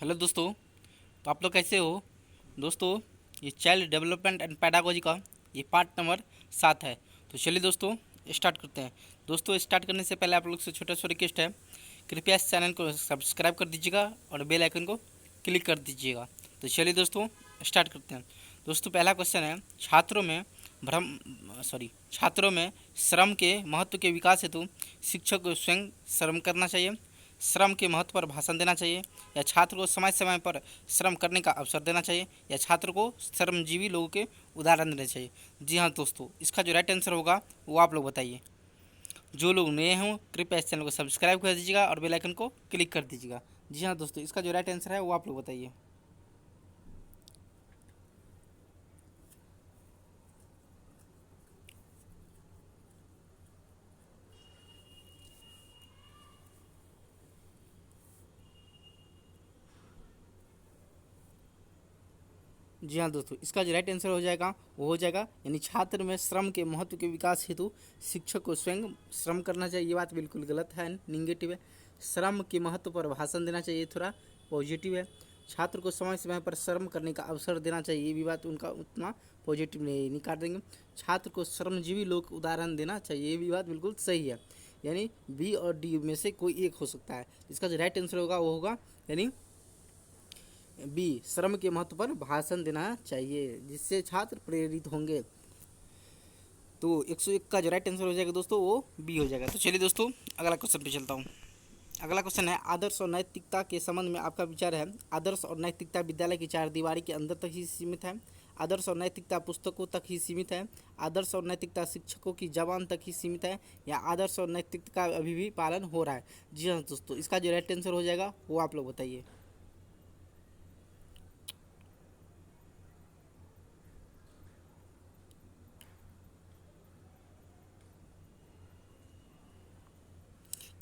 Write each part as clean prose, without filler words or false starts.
Hello दोस्तों। तो आप लोग कैसे हो दोस्तों। ये चाइल्ड डेवलपमेंट एंड पैडागोजी का ये पार्ट नंबर 7 है। तो चलिए दोस्तों स्टार्ट करते हैं। दोस्तों स्टार्ट करने से पहले आप लोग से छोटा सा रिक्वेस्ट है, कृपया इस चैनल को सब्सक्राइब कर दीजिएगा और बेल आइकन को क्लिक कर दीजिएगा। तो चलिए दोस्तों स्टार्ट करते हैं। दोस्तों पहला क्वेश्चन है, छात्रों में श्रम के महत्व के विकास हेतु शिक्षक को स्वयं श्रम करना चाहिए, श्रम के महत्व पर भाषण देना चाहिए, या छात्र को समय समय पर श्रम करने का अवसर देना चाहिए, या छात्र को श्रमजीवी लोगों के उदाहरण देने चाहिए। जी हाँ दोस्तों, इसका जो राइट आंसर होगा वो आप लोग बताइए। जो लोग नए हों कृपया इस चैनल को सब्सक्राइब कर दीजिएगा और बेल आइकन को क्लिक कर दीजिएगा। जी हाँ दोस्तों, इसका जो राइट आंसर है वो आप लोग बताइए। जी हाँ दोस्तों, इसका जो राइट आंसर हो जाएगा वो हो जाएगा यानी छात्र में श्रम के महत्व के विकास हेतु शिक्षक को स्वयं श्रम करना चाहिए। ये बात बिल्कुल गलत है, निगेटिव है। श्रम के महत्व पर भाषण देना चाहिए, थोड़ा पॉजिटिव है। छात्र को समय समय पर श्रम करने का अवसर देना चाहिए, ये भी बात उनका उतना पॉजिटिव नहीं काट देंगे। छात्र को श्रमजीवी लोग उदाहरण देना चाहिए, ये भी बात बिल्कुल सही है। यानी बी और डी में से कोई एक हो सकता है। इसका जो राइट आंसर होगा वो होगा यानी बी, श्रम के महत्व पर भाषण देना चाहिए, जिससे छात्र प्रेरित होंगे। तो 101 का जो राइट आंसर हो जाएगा दोस्तों वो बी हो जाएगा। तो चलिए दोस्तों अगला क्वेश्चन पे चलता हूँ। अगला क्वेश्चन है, आदर्श और नैतिकता के संबंध में आपका विचार है। आदर्श और नैतिकता विद्यालय की चार दीवारी के अंदर तक ही सीमित है। आदर्श और नैतिकता पुस्तकों तक ही सीमित है। आदर्श और नैतिकता शिक्षकों की जबान तक ही सीमित है, या आदर्श और नैतिकता का अभी भी पालन हो रहा है। जी हाँ दोस्तों, इसका जो राइट आंसर हो जाएगा वो आप लोग बताइए।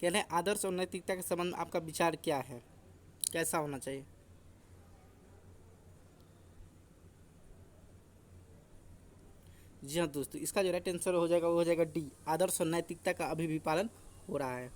कह रहे हैं आदर्श और नैतिकता के संबंध में आपका विचार क्या है, कैसा होना चाहिए। जी हाँ दोस्तों, इसका जो राइट आंसर हो जाएगा वो हो जाएगा डी, आदर्श और नैतिकता का अभी भी पालन हो रहा है।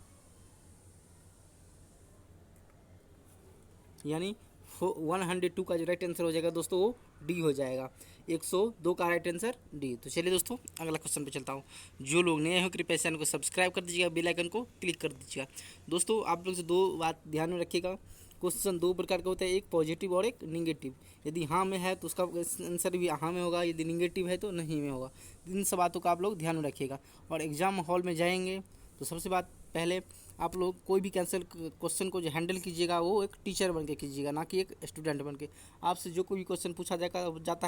यानी 102 का जो राइट आंसर हो जाएगा दोस्तों वो डी हो जाएगा। 102 का राइट आंसर डी। तो चलिए दोस्तों अगला क्वेश्चन पे चलता हूँ। जो लोग नए हो कृपया चैनल को सब्सक्राइब कर दीजिएगा, बेल आइकन को क्लिक कर दीजिएगा। दोस्तों आप लोग से दो बात ध्यान में रखिएगा। क्वेश्चन दो प्रकार का होता है, एक पॉजिटिव और एक निगेटिव। यदि हाँ में है तो उसका आंसर भी हाँ में होगा, यदि निगेटिव है तो नहीं में होगा। इन सब बातों का आप लोग ध्यान में रखिएगा। और एग्जाम हॉल में जाएंगे तो सबसे बात पहले आप लोग कोई भी कैंसिल क्वेश्चन को जो हैंडल कीजिएगा वो एक टीचर बन के कीजिएगा, ना कि एक स्टूडेंट बन के। आपसे जो कोई भी क्वेश्चन पूछा जाता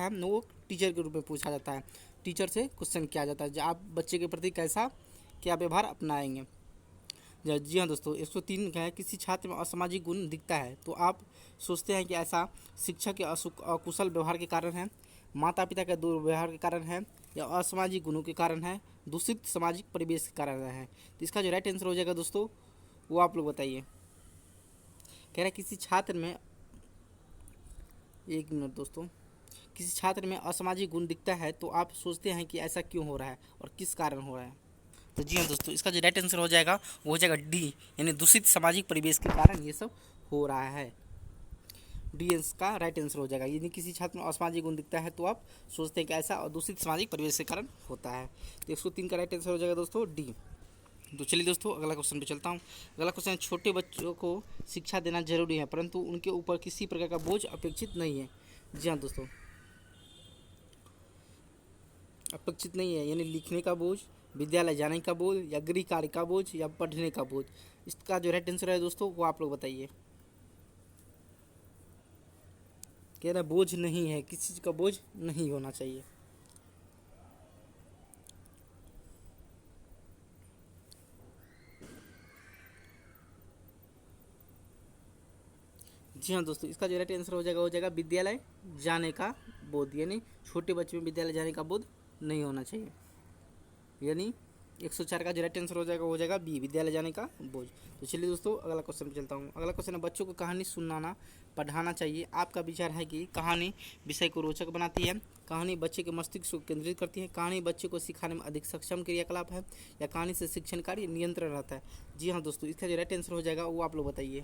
है वो टीचर के रूप में पूछा जाता है। टीचर से क्वेश्चन किया जाता है जो आप बच्चे के प्रति कैसा क्या व्यवहार अपनाएंगे। जी हाँ दोस्तों, 103 का है, किसी छात्र में असामाजिक गुण दिखता है तो आप सोचते हैं कि ऐसा शिक्षक के अकुशल व्यवहार के कारण है, माता पिता के दुर्व्यवहार के कारण है, या असामाजिक गुणों के कारण है, दूषित सामाजिक परिवेश के कारण है। तो इसका जो राइट आंसर हो जाएगा दोस्तों वो आप लोग बताइए। कह रहा है किसी छात्र में, एक मिनट दोस्तों, किसी छात्र में असामाजिक गुण दिखता है तो आप सोचते हैं कि ऐसा क्यों हो रहा है और किस कारण हो रहा है। तो जी हाँ दोस्तों, इसका जो राइट आंसर हो जाएगा वो हो जाएगा डी, यानी दूषित सामाजिक परिवेश के कारण ये सब हो रहा है। डी का राइट आंसर हो जाएगा। यदि किसी छात्र में असामाजिक गुण दिखता है तो आप सोचते हैं कि ऐसा और दूषित सामाजिक परिवेश के कारण होता है। तो 103 का राइट आंसर हो जाएगा दोस्तों डी। तो चलिए दोस्तों अगला क्वेश्चन पे चलता हूँ। अगला क्वेश्चन है, छोटे बच्चों को शिक्षा देना जरूरी है परंतु उनके ऊपर किसी प्रकार का बोझ अपेक्षित नहीं है। जी हाँ दोस्तों, अपेक्षित नहीं है, यानी लिखने का बोझ, विद्यालय जाने का बोझ, या गृह कार्य का बोझ, या पढ़ने का बोझ। इसका जो राइट आंसर है दोस्तों वो आप लोग बताइए। कह रहा बोझ नहीं है, किसी चीज़ का बोझ नहीं होना चाहिए। जी हाँ दोस्तों, इसका जो राइट आंसर हो जाएगा विद्यालय जाने का बोध, यानी छोटे बच्चे में विद्यालय जाने का बोध नहीं होना चाहिए। यानी 104 का जो राइट आंसर हो जाएगा बी, विद्यालय जाने का बोझ। तो चलिए दोस्तों अगला क्वेश्चन पे चलता हूँ। अगला क्वेश्चन है, बच्चों को कहानी सुनाना पढ़ाना चाहिए। आपका विचार है कि कहानी विषय को रोचक बनाती है, कहानी बच्चे के मस्तिष्क को केंद्रित करती है, कहानी बच्चे को सिखाने में अधिक सक्षम क्रियाकलाप है, या कहानी से शिक्षण कार्य नियंत्रण रहता है। जी हाँ दोस्तों, इसका जो राइट आंसर हो जाएगा वो आप लोग बताइए।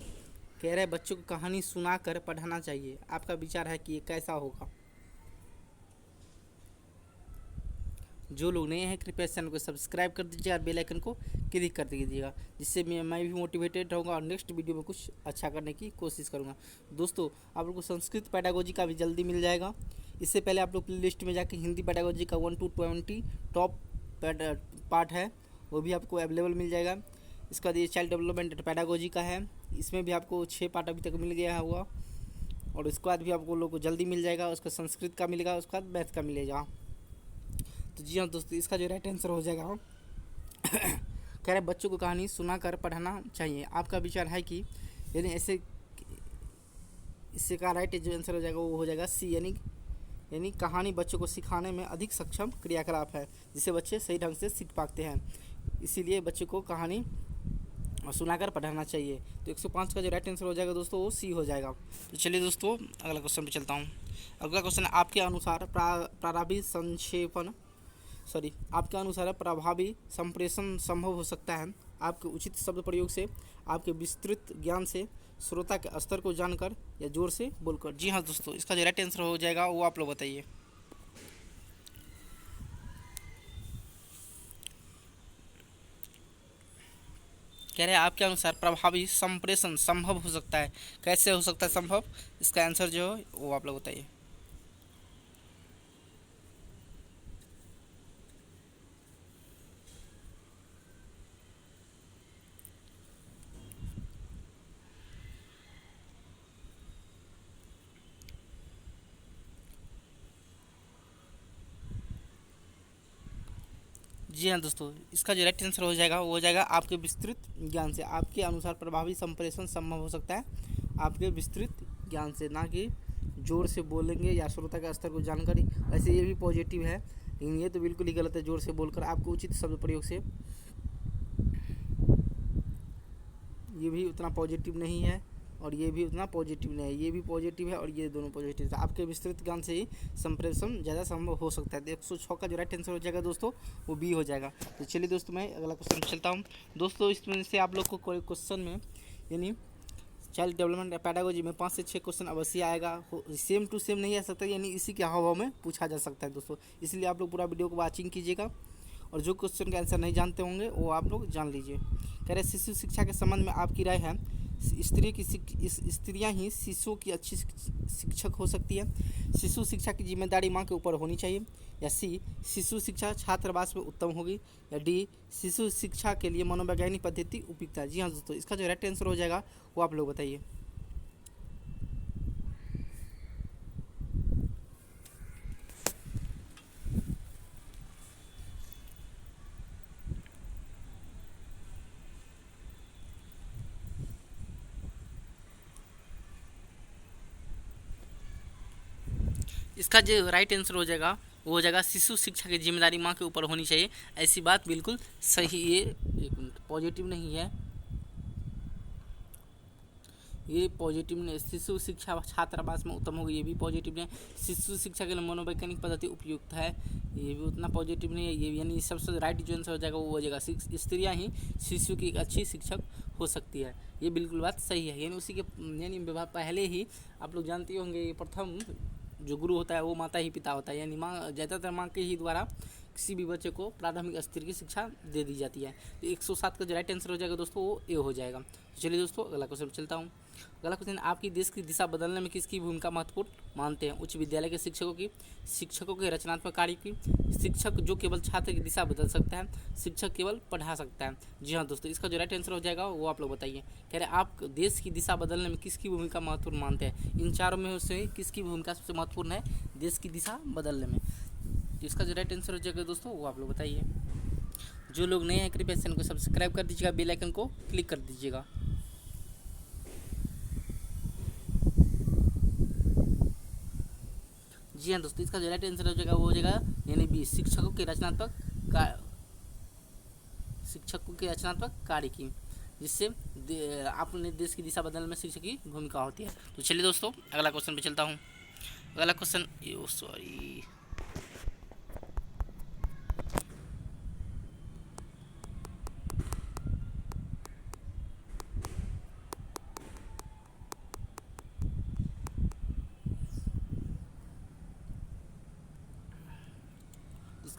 कह रहे हैं बच्चों को कहानी सुनाकर पढ़ाना चाहिए, आपका विचार है कि ये कैसा होगा? जो लोग नए हैं कृपया चैनल को सब्सक्राइब कर दीजिए और बेल आइकन को क्लिक कर दीजिएगा, जिससे मैं भी मोटिवेटेड रहूँगा और नेक्स्ट वीडियो में कुछ अच्छा करने की कोशिश करूँगा। दोस्तों आप लोग को संस्कृत पेडागोजी का भी जल्दी मिल जाएगा। इससे पहले आप लोग प्ले लिस्ट में जाकर हिंदी पेडागोजी का 1 to 20 टॉप पार्ट है, वो भी आपको अवेलेबल मिल जाएगा। इसका बाद ये चाइल्ड डेवलपमेंट पेडागोजी का है, इसमें भी आपको 6 पार्ट अभी तक मिल गया हुआ, और उसके बाद भी आपको लोग को जल्दी मिल जाएगा। उसका संस्कृत का मिलेगा, उसके बाद मैथ का मिलेगा। तो जी हाँ दोस्तों, इसका जो राइट आंसर हो जाएगा कह रहे बच्चों को कहानी सुनाकर पढ़ाना चाहिए, आपका विचार है कि यानी ऐसे, इससे का राइट जो आंसर हो जाएगा वो हो जाएगा सी, यानी कहानी बच्चों को सिखाने में अधिक सक्षम क्रियाकलाप है, जिससे बच्चे सही ढंग से सीख पाते हैं, इसीलिए बच्चों को कहानी सुनाकर पढ़ाना चाहिए। तो 105 का जो राइट आंसर हो जाएगा दोस्तों वो सी हो जाएगा। तो चलिए दोस्तों अगला क्वेश्चन पे चलता हूँ। अगला क्वेश्चन है आपके अनुसार आपके अनुसार प्रभावी संप्रेषण संभव हो सकता है आपके उचित शब्द प्रयोग से, आपके विस्तृत ज्ञान से, श्रोता के स्तर को जानकर या जोर से बोलकर? जी हाँ दोस्तों, इसका जो राइट आंसर हो जाएगा वो आप लोग बताइए। कह रहे हैं आपके अनुसार प्रभावी संप्रेषण संभव हो सकता है, कैसे हो सकता है संभव? इसका आंसर जो है वो आप लोग बताइए। जी हाँ दोस्तों, इसका जो राइट आंसर हो जाएगा वो हो जाएगा आपके विस्तृत ज्ञान से। आपके अनुसार प्रभावी संप्रेषण संभव हो सकता है आपके विस्तृत ज्ञान से, ना कि जोर से बोलेंगे या श्रोता के स्तर को जानकर ही। वैसे ये भी पॉजिटिव है, लेकिन ये तो बिल्कुल ही गलत है। जोर से बोलकर आपको उचित शब्द प्रयोग से, ये भी उतना पॉजिटिव नहीं है और ये भी उतना पॉजिटिव नहीं है। ये भी पॉजिटिव है और ये दोनों पॉजिटिव है। आपके विस्तृत ज्ञान से ही संप्रेषण ज़्यादा संभव हो सकता है। 106 का जो राइट आंसर हो जाएगा दोस्तों वो बी हो जाएगा। तो चलिए दोस्तों मैं अगला क्वेश्चन चलता हूँ। दोस्तों इसमें से आप लोग को कोई क्वेश्चन में यानी चाइल्ड डेवलपमेंट पेडागोजी में 5 से 6 क्वेश्चन अवश्य आएगा। सेम टू सेम नहीं आ सकता, यानी इसी के हाव भाव में पूछा जा सकता है दोस्तों। इसलिए आप लोग पूरा वीडियो को वॉचिंग कीजिएगा और जो क्वेश्चन का आंसर नहीं जानते होंगे वो आप लोग जान लीजिए। कह रहे शिशु शिक्षा के संबंध में आपकी राय है, स्त्रियां ही शिशुओं की अच्छी शिक्षक हो सकती है? शिशु शिक्षा की जिम्मेदारी माँ के ऊपर होनी चाहिए? या सी, शिशु शिक्षा छात्रावास में उत्तम होगी? या डी, शिशु शिक्षा के लिए मनोवैज्ञानिक पद्धति उपयुक्त है? जी हाँ दोस्तों, इसका जो राइट आंसर हो जाएगा वो आप लोग बताइए। इसका जो राइट आंसर हो जाएगा वो हो जाएगा शिशु शिक्षा की जिम्मेदारी माँ के ऊपर होनी चाहिए। ऐसी बात बिल्कुल सही, ये एक मिनट पॉजिटिव नहीं है, ये पॉजिटिव नहीं। शिशु शिक्षा छात्रावास में उत्तम होगी, ये भी पॉजिटिव नहीं। शिशु शिक्षा के लिए मनोवैज्ञानिक पद्धति उपयुक्त है, ये भी उतना पॉजिटिव नहीं है। ये यानी सबसे राइट जो आंसर हो जाएगा वो हो जाएगा स्त्रियां ही शिशु की एक अच्छी शिक्षक हो सकती है, ये बिल्कुल बात सही है। यानी उसी के यानी पहले ही आप लोग जानते होंगे ये प्रथम जो गुरु होता है वो माता ही पिता होता है, यानी माँ, ज़्यादातर माँ के ही द्वारा किसी भी बच्चे को प्राथमिक स्तर की शिक्षा दे दी जाती है। तो 107 का जो राइट आंसर हो जाएगा दोस्तों वो ए हो जाएगा। तो चलिए दोस्तों अगला क्वेश्चन चलता हूँ। अगला क्वेश्चन, आपकी देश की दिशा बदलने में किसकी भूमिका महत्वपूर्ण मानते हैं? उच्च विद्यालय के शिक्षकों की, शिक्षकों के रचनात्मक कार्य की, शिक्षक जो केवल छात्र की दिशा बदल सकता है, शिक्षक केवल पढ़ा सकता है? जी हाँ दोस्तों, इसका जो राइट आंसर हो जाएगा वो आप लोग बताइए। कह रहे आप देश की दिशा बदलने में किसकी भूमिका महत्वपूर्ण मानते हैं? इन चारों में से किसकी भूमिका सबसे महत्वपूर्ण है देश की दिशा बदलने में? इसका जो राइट आंसर हो जाएगा दोस्तों वो आप लोग बताइए। जो लोग नए हैं कृपया चैनल को सब्सक्राइब कर दीजिएगा, बेल आइकन को क्लिक कर दीजिएगा। जी हाँ दोस्तों, इसका जो राइट आंसर हो जाएगा वो हो जाएगा यानी बी, शिक्षकों के रचनात्मक कार्य की, जिससे अपने देश की दिशा बदलने में शिक्षक की भूमिका होती है। तो चलिए दोस्तों अगला क्वेश्चन पे चलता हूँ। अगला क्वेश्चन सॉरी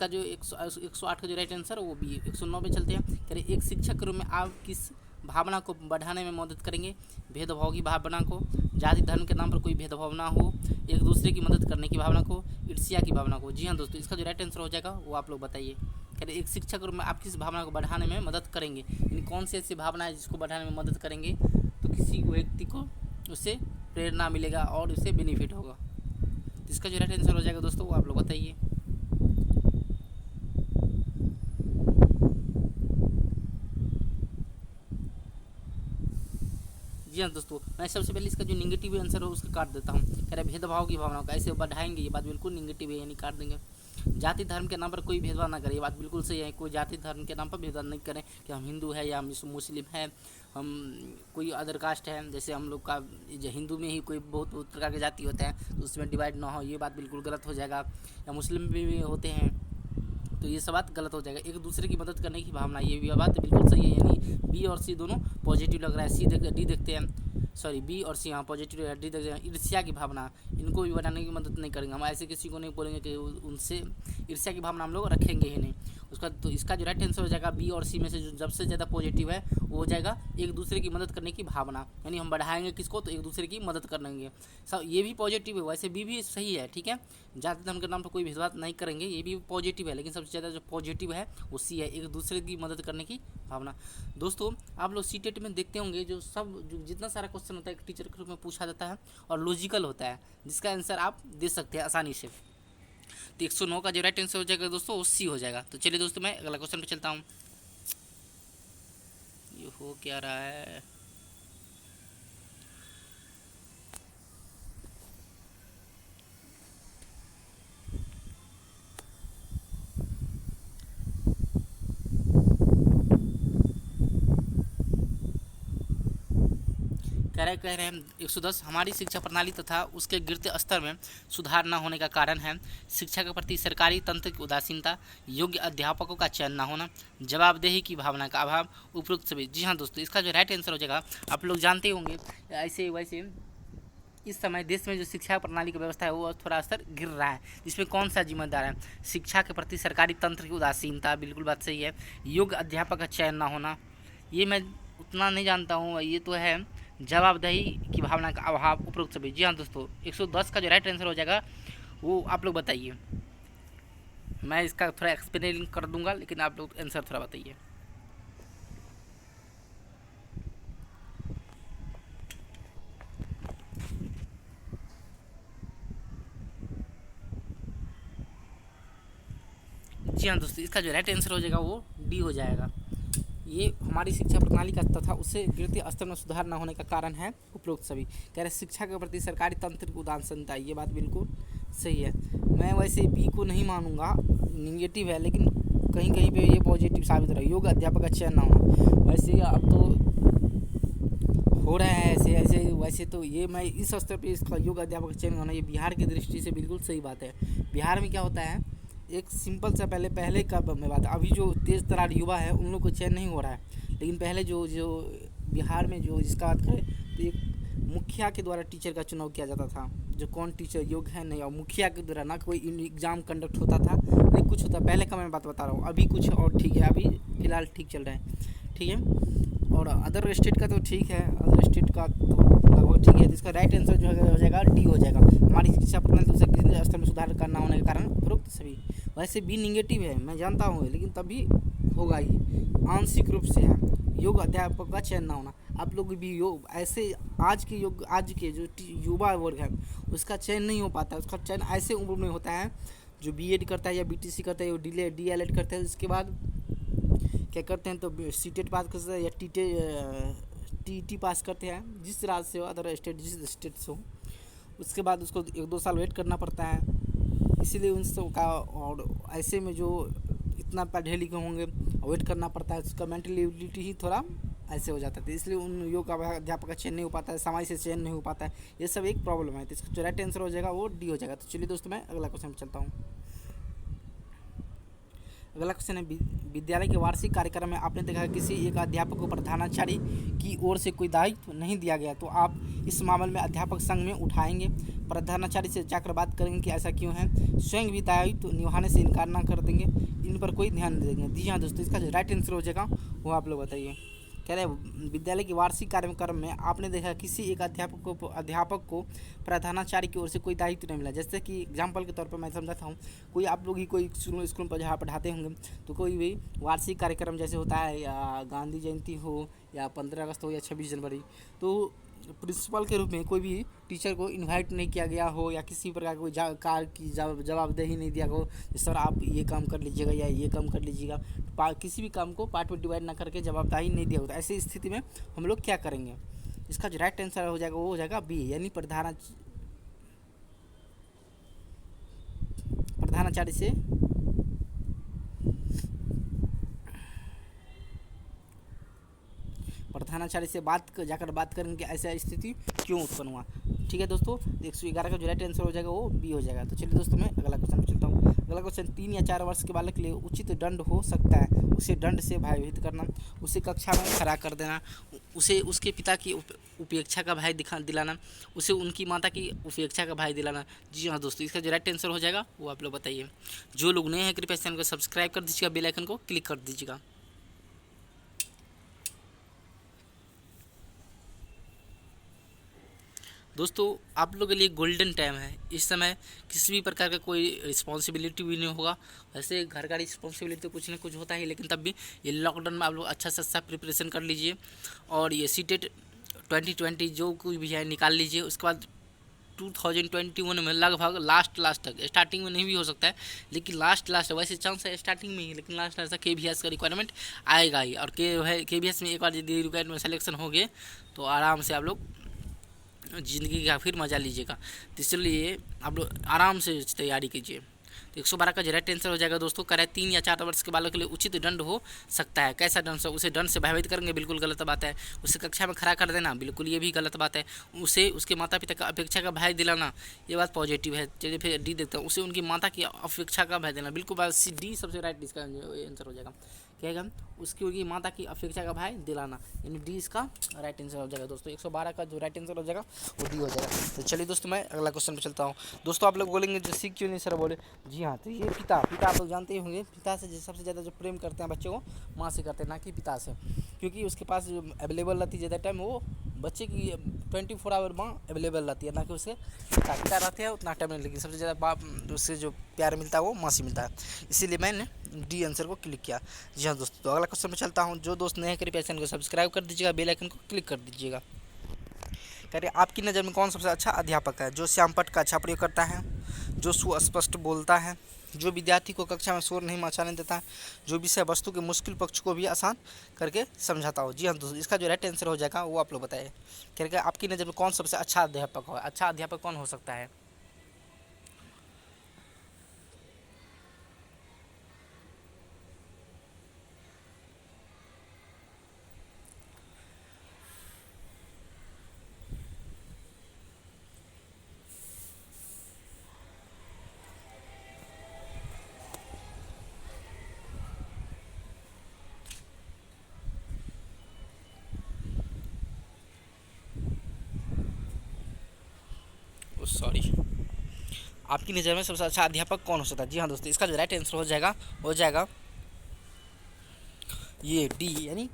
इसका जो 108 का जो राइट आंसर है वो बी। 109 पे चलते हैं। कह रहे एक शिक्षक के रूप में आप किस भावना को बढ़ाने में मदद करेंगे? भेदभाव की भावना को, जाति धर्म के नाम पर कोई भेदभाव ना हो, एक दूसरे की मदद करने की भावना को, ईर्ष्या की भावना को। जी हाँ दोस्तों, इसका जो राइट आंसर हो जाएगा वो आप लोग बताइए। कह रहे एक शिक्षक के रूप में आप किस भावना को बढ़ाने में मदद करेंगे? यानी कौन सी ऐसी भावना है जिसको बढ़ाने में मदद करेंगे तो किसी व्यक्ति को उससे प्रेरणा मिलेगा और उससे बेनिफिट होगा। तो इसका जो राइट आंसर हो जाएगा दोस्तों वो आप लोग बताइए। जी हाँ दोस्तों, मैं सबसे पहले इसका जो निगेटिव आंसर हो उसको काट देता हूँ। कह रहे भेदभाव की भावना को ऐसे बढ़ाएंगे, ये बात बिल्कुल निगेटिव है, यानी काट देंगे। जाति धर्म के नाम पर कोई भेदभाव ना करे, ये बात बिल्कुल सही है। कोई जाति धर्म के नाम पर भेदभाव नहीं करें कि हम हिंदू है या हम मुस्लिम है, हम कोई अदर कास्ट है। जैसे हम लोग का हिंदू में ही कोई बहुत प्रकार के जाति होते हैं तो उसमें डिवाइड ना हो, ये बात बिल्कुल गलत हो जाएगा। या मुस्लिम भी होते हैं तो ये सब बात गलत हो जाएगा। एक दूसरे की मदद करने की भावना, ये भी बात बिल्कुल सही है। यानी बी और सी दोनों पॉजिटिव लग रहा है। डी देखते हैं, सॉरी बी और सी हाँ पॉजिटिव। डी देखते हैं ईर्ष्या की भावना, इनको भी बढ़ाने की मदद नहीं करेंगे। हम ऐसे किसी को नहीं बोलेंगे कि उनसे ईर्ष्या की भावना हम लोग रखेंगे ही नहीं उसका। तो इसका जो राइट आंसर हो जाएगा बी और सी में से जो सबसे ज़्यादा पॉजिटिव है वो हो जाएगा एक दूसरे की मदद करने की भावना। यानी हम बढ़ाएंगे किसको तो एक दूसरे की मदद करेंगे। सब ये भी पॉजिटिव है, वैसे बी भी सही है, ठीक है। जाति धर्म के नाम पर कोई भेदभाव नहीं करेंगे, ये भी पॉजिटिव है। लेकिन सबसे ज़्यादा जो पॉजिटिव है वो सी है, एक दूसरे की मदद करने की भावना। दोस्तों आप लोग सीटेट में देखते होंगे जो जितना सारा क्वेश्चन होता है एक टीचर के रूप में पूछा जाता है और लॉजिकल होता है, जिसका आंसर आप दे सकते हैं आसानी से। तो 109 का जो राइट आंसर हो जाएगा दोस्तों वो सी हो जाएगा। तो चलिए दोस्तों मैं अगला क्वेश्चन पे चलता हूँ। ये हो क्या रहा है? कह रहे हैं 110 हमारी शिक्षा प्रणाली तथा उसके गिरते स्तर में सुधार न होने का कारण है शिक्षा के प्रति सरकारी तंत्र की उदासीनता, योग्य अध्यापकों का चयन न होना, जवाबदेही की भावना का अभाव, उपरोक्त सभी। जी हाँ दोस्तों, इसका जो राइट आंसर हो जाएगा आप लोग जानते होंगे ऐसे वैसे इस समय देश में जो शिक्षा प्रणाली की व्यवस्था है वो थोड़ा स्तर गिर रहा है, जिसमें कौन सा जिम्मेदार है? शिक्षा के प्रति सरकारी तंत्र की उदासीनता, बिल्कुल बात सही है। योग्य अध्यापक का चयन न होना, ये मैं उतना नहीं जानता हूँ, ये तो है। जवाबदेही की भावना का अभाव, उपरोक्त सभी। जी हाँ दोस्तों, 110 का जो राइट आंसर हो जाएगा वो आप लोग बताइए। मैं इसका थोड़ा एक्सप्लेन कर दूंगा लेकिन आप लोग आंसर थोड़ा बताइए। जी हाँ दोस्तों, इसका जो राइट आंसर हो जाएगा वो डी हो जाएगा। ये हमारी शिक्षा प्रणाली का तथा उससे गिरते स्तर में सुधार न होने का कारण है उपरोक्त सभी। कह रहे शिक्षा के प्रति सरकारी तंत्र की उदासीनता, ये बात बिल्कुल सही है। मैं वैसे बी को नहीं मानूंगा, निगेटिव है, लेकिन कहीं कहीं पे ये पॉजिटिव साबित हो रहा है। योग्य अध्यापक का चयन न होना, वैसे अब तो हो रहा है ऐसे ऐसे वैसे तो ये मैं इस स्तर पर इसका योग्य अध्यापक का चयन होना, ये बिहार की दृष्टि से बिल्कुल सही बात है। बिहार में क्या होता है, एक सिंपल सा पहले का मैं बात, अभी जो तेज़ तरार युवा है उन लोग को चयन नहीं हो रहा है, लेकिन पहले जो बिहार में जो जिसका बात करें तो एक मुखिया के द्वारा टीचर का चुनाव किया जाता था, जो कौन टीचर योग्य है नहीं, और मुखिया के द्वारा ना कोई एग्ज़ाम कंडक्ट होता था नहीं कुछ होता। पहले का मैं बात बता रहा हूँ, अभी कुछ और ठीक है, अभी फ़िलहाल ठीक चल रहा है, ठीक है। और अदर स्टेट का तो ठीक है, अदर स्टेट का तो लगभग ठीक है। तो इसका राइट आंसर जो हो जाएगा डी हो जाएगा। हमारी शिक्षा प्रणाली से किसी स्तर में सुधार करना होने के कारण उपरोक्त सभी। वैसे बी निगेटिव है मैं जानता हूँ, लेकिन तभी होगा ही, आंशिक रूप से है। योग्य अध्यापक का चयन ना होना, आप लोग भी योग ऐसे आज के जो युवा वर्ग है उसका चयन नहीं हो पाता। उसका चयन ऐसे उम्र में होता है जो बीएड करता है या बीटीसी करता है या डीएलएड करता है, उसके बाद क्या करते हैं तो सीटेट पास करते हैं या टीटी पास करते हैं, जिस राज्य से हो, अदर स्टेट जिस स्टेट से हो। उसके बाद उसको 1-2 साल वेट करना पड़ता है, इसीलिए उन सब का। और ऐसे में जो इतना पढ़े लिखे होंगे वेट करना पड़ता है, उसका मेंटलिटी ही थोड़ा ऐसे हो जाता है, इसलिए उन योग अध्यापक का चयन नहीं हो पाता है, समय से चयन नहीं हो पाता है, ये सब एक प्रॉब्लम है। तो इसका जो राइट आंसर हो जाएगा वो डी हो जाएगा। तो चलिए दोस्तों मैं अगला क्वेश्चन पर चलता हूँ। अगला क्वेश्चन है विद्यालय के वार्षिक कार्यक्रम में आपने देखा किसी एक अध्यापक को प्रधानाचार्य की ओर से कोई दायित्व नहीं दिया गया तो आप इस मामले में अध्यापक संघ में उठाएंगे, प्रधानाचार्य से जाकर बात करेंगे कि ऐसा क्यों है, स्वयं भी दायित्व निभाने से इनकार ना कर देंगे, इन पर कोई ध्यान नहीं देंगे। जी हाँ दोस्तों, इसका जो राइट आंसर हो जाएगा वो आप लोग बताइए। कह रहे विद्यालय के वार्षिक कार्यक्रम में आपने देखा किसी एक अध्यापक को प्रधानाचार्य की ओर से कोई दायित्व नहीं मिला। जैसे कि एग्जाम्पल के तौर पर मैं समझाता हूँ, कोई आप लोग ही कोई स्कूल पर जहाँ पढ़ाते होंगे तो कोई भी वार्षिक कार्यक्रम जैसे होता है या गांधी जयंती हो या 15 अगस्त हो या 26 जनवरी, तो प्रिंसिपल के रूप में कोई भी टीचर को इनवाइट नहीं किया गया हो या किसी प्रकार कोई कार की जवाबदेही नहीं दिया हो, सर आप ये काम कर लीजिएगा या ये काम कर लीजिएगा, किसी भी काम को पार्ट में डिवाइड ना करके जवाबदेही नहीं दिया होता। ऐसी स्थिति में हम लोग क्या करेंगे? इसका जो राइट आंसर हो जाएगा वो हो जाएगा बी, यानी प्रधानाचार्य से जाकर बात करेंगे ऐसा स्थिति क्यों उत्पन्न हुआ। ठीक है दोस्तों, 111 का जो राइट आंसर हो जाएगा वो बी हो जाएगा। तो चलिए दोस्तों मैं अगला क्वेश्चन पे चलता हूँ। अगला क्वेश्चन 3 या 4 वर्ष के बालक के लिए उचित दंड हो सकता है, उसे दंड से भयभीत करना, उसे कक्षा में खड़ा कर देना, उसे उसके पिता की उपेक्षा का भय दिलाना, उसे उनकी माता की उपेक्षा का भय दिलाना। जी हाँ दोस्तों, इसका जो राइट आंसर हो जाएगा वो आप लोग बताइए। जो लोग नए हैं कृपया चैनल को सब्सक्राइब कर दीजिएगा, बेल आइकन को क्लिक कर दीजिएगा। दोस्तों आप लोगों के लिए गोल्डन टाइम है, इस समय किसी भी प्रकार का कोई रिस्पॉन्सिबिलिटी भी नहीं होगा। वैसे घर का रिस्पॉन्सिबिलिटी तो कुछ ना कुछ होता है, लेकिन तब भी ये लॉकडाउन में आप लोग अच्छा से अच्छा प्रिपरेशन कर लीजिए और ये सीटेट 2020 जो कोई भी है निकाल लीजिए। उसके बाद 2021 में लगभग लास्ट तक, स्टार्टिंग में नहीं भी हो सकता है लेकिन लास्ट वैसे चांस है स्टार्टिंग में ही, लेकिन लास्ट तक KVS का रिक्वायरमेंट आएगा ही। और KVS में एक बार यदि रिक्वायरमेंट सेलेक्शन हो गए तो आराम से आप लोग ज़िंदगी का फिर मज़ा लीजिएगा। तो इसलिए आप लोग आराम से तैयारी कीजिए। तो 112 का जो राइट आंसर हो जाएगा दोस्तों, कह रहे 3 या 4 वर्ष के बालक के लिए उचित दंड हो सकता है। कैसा दंड? उसे दंड से भयभीत करेंगे, बिल्कुल गलत बात है। उसे कक्षा में खड़ा कर देना, बिल्कुल ये भी गलत बात है। उसे उसके माता पिता का अपेक्षा का भय दिलाना, ये बात पॉजिटिव है। चलिए फिर डी देखते हैं। उसे उनकी माता की अपेक्षा का भय देना, बिल्कुल बात डी सबसे राइट इसका आंसर हो जाएगा। कहेगा उसकी उनकी माता की अपेक्षा का भय दिलाना, यानी डी इसका राइट आंसर हो जाएगा दोस्तों। 112 का जो राइट आंसर हो जाएगा वो डी हो जाएगा। तो चलिए दोस्तों मैं अगला क्वेश्चन पे चलता हूँ। दोस्तों आप लोग बोलेंगे जो सीख क्यों नहीं सर बोले, जी हाँ, तो ये पिता आप लोग जानते ही होंगे, पिता से सबसे ज़्यादा जो प्रेम करते हैं बच्चों को माँ से करते हैं, ना कि पिता से, क्योंकि उसके पास जो अवेलेबल रहती है ज़्यादा टाइम, वो बच्चे की 24 आवर माँ अवेलेबल रहती है, ना कि उसके पिता रहते हैं उतना टाइम नहीं, लेकिन सबसे ज़्यादा बाप उससे जो प्यार मिलता है वो माँ से मिलता है। इसीलिए मैंने डी आंसर को क्लिक किया। जी हाँ दोस्तों, तो अगला क्वेश्चन में चलता हूँ। जो दोस्त नए कृपया चैनल को सब्सक्राइब कर दीजिएगा, बेल आइकन को क्लिक कर दीजिएगा। कह रहे आपकी नज़र में कौन सबसे अच्छा अध्यापक है? जो श्यामपट्ट का अच्छा प्रयोग करता है, जो सुस्पष्ट बोलता है, जो विद्यार्थी को कक्षा में शोर नहीं मचाने देता है, जो विषय वस्तु के मुश्किल पक्ष को भी आसान करके समझाता हो। जी हाँ दोस्तों, इसका जो राइट आंसर हो जाएगा वो आप लोग बताइए। कह रहे आपकी नज़र में कौन सबसे अच्छा अध्यापक हो? अच्छा अध्यापक कौन हो सकता है? सॉरी, आपकी नज़र में सबसे अच्छा अध्यापक कौन हो सकता है? जी हाँ दोस्तों, इसका जो राइट आंसर हो जाएगा ये डी, यानी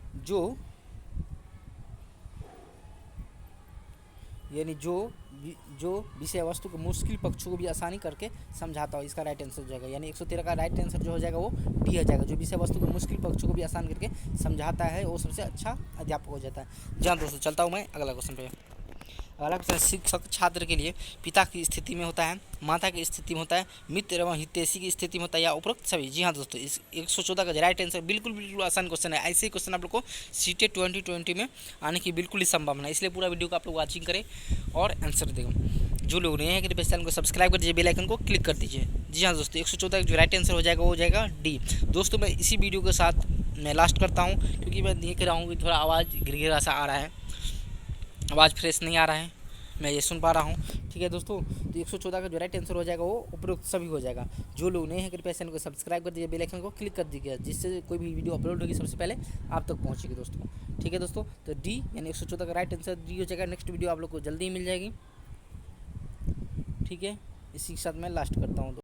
जो विषय वस्तु के मुश्किल पक्षों को भी आसानी करके समझाता हो, इसका राइट आंसर हो जाएगा। यानी 113 का राइट आंसर जो हो जाएगा वो डी हो जाएगा। जो विषय वस्तु के मुश्किल पक्षों को भी आसान करके समझाता है वो सबसे अच्छा अध्यापक हो जाता है। जी हाँ दोस्तों, चलता हूँ मैं अगला क्वेश्चन पे। अगला क्वेश्चन शिक्षक छात्र के लिए पिता की स्थिति में होता है, माता की स्थिति में होता है, मित्र एवं हितैषी की स्थिति में होता है, या उपरोक्त सभी। जी हाँ दोस्तों, इस 114 का राइट आंसर बिल्कुल आसान क्वेश्चन है। ऐसे ही क्वेश्चन आप लोग को सीटेट 2020 में आने की बिल्कुल ही संभावना है, इसलिए पूरा वीडियो को आप लोग वॉचिंग करें और आंसर दें। जो लोग नए हैं कृपया चैनल को सब्सक्राइब कर दीजिए, बेल आइकन को क्लिक कर दीजिए। जी हाँ दोस्तों, 114 का जो राइट आंसर हो जाएगा वो हो जाएगा डी। दोस्तों मैं इसी वीडियो के साथ मैं लास्ट करता हूँ, क्योंकि मैं देख रहा हूँ कि थोड़ा आवाज़ गिरगिरा सा आ रहा है, आवाज़ फ्रेश नहीं आ रहा है। मैं ये सुन पा रहा हूँ। ठीक है दोस्तों, तो 114 का जो राइट आंसर हो जाएगा वो उपरोक्त सभी हो जाएगा। जो लोग नए हैं कृपया चैनल को सब्सक्राइब कर दीजिए, बेल आइकन को क्लिक कर दीजिए, जिससे कोई भी वीडियो अपलोड होगी सबसे पहले आप तक पहुँचेगी दोस्तों। ठीक है दोस्तों, तो डी यानी 114 का राइट आंसर डी हो जाएगा। नेक्स्ट वीडियो आप लोग को जल्दी ही मिल जाएगी। ठीक है, इसी के साथ मैं लास्ट करता हूँ।